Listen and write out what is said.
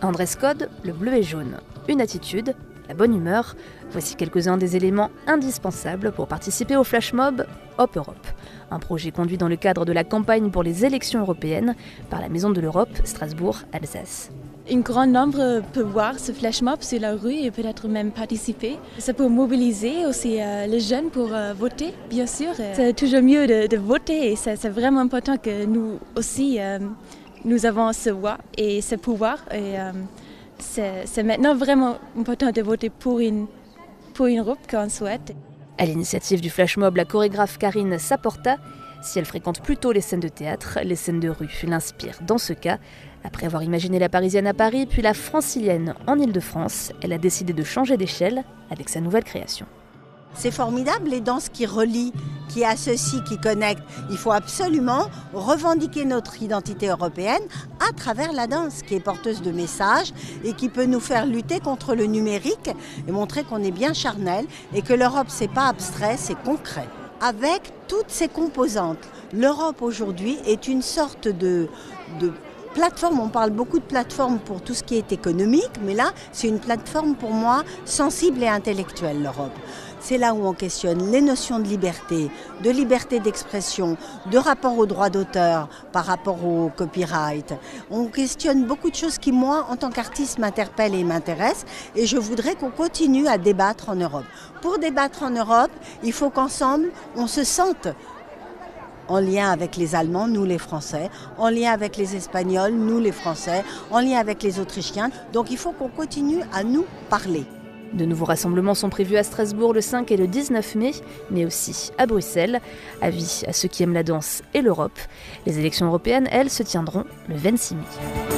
Un dress code, le bleu et jaune. Une attitude, la bonne humeur. Voici quelques-uns des éléments indispensables pour participer au flash mob Hop Europe. Un projet conduit dans le cadre de la campagne pour les élections européennes par la Maison de l'Europe, Strasbourg-Alsace. Un grand nombre peut voir ce flash mob sur la rue et peut-être même participer. Ça peut mobiliser aussi les jeunes pour voter, bien sûr. C'est toujours mieux de voter et c'est vraiment important que nous aussi, nous avons ce voix et ce pouvoir. Et c'est maintenant vraiment important de voter pour une Europe qu'on souhaite. À l'initiative du flash mob, la chorégraphe Karine Saporta, si elle fréquente plutôt les scènes de théâtre, les scènes de rue l'inspirent dans ce cas. Après avoir imaginé la Parisienne à Paris, puis la Francilienne en Île-de-France, elle a décidé de changer d'échelle avec sa nouvelle création. C'est formidable les danses qui relient, qui associent, qui connectent. Il faut absolument revendiquer notre identité européenne à travers la danse, qui est porteuse de messages et qui peut nous faire lutter contre le numérique et montrer qu'on est bien charnel et que l'Europe, c'est pas abstrait, c'est concret. Avec toutes ses composantes, l'Europe aujourd'hui est une sorte de plateforme. On parle beaucoup de plateforme pour tout ce qui est économique, mais là, c'est une plateforme pour moi sensible et intellectuelle, l'Europe. C'est là où on questionne les notions de liberté d'expression, de rapport au droit d'auteur par rapport au copyright. On questionne beaucoup de choses qui, moi, en tant qu'artiste, m'interpellent et m'intéressent. Et je voudrais qu'on continue à débattre en Europe. Pour débattre en Europe, il faut qu'ensemble, on se sente en lien avec les Allemands, nous les Français, en lien avec les Espagnols, nous les Français, en lien avec les Autrichiens. Donc il faut qu'on continue à nous parler. De nouveaux rassemblements sont prévus à Strasbourg le 5 et le 19 mai, mais aussi à Bruxelles. Avis à ceux qui aiment la danse et l'Europe. Les élections européennes, elles, se tiendront le 26 mai.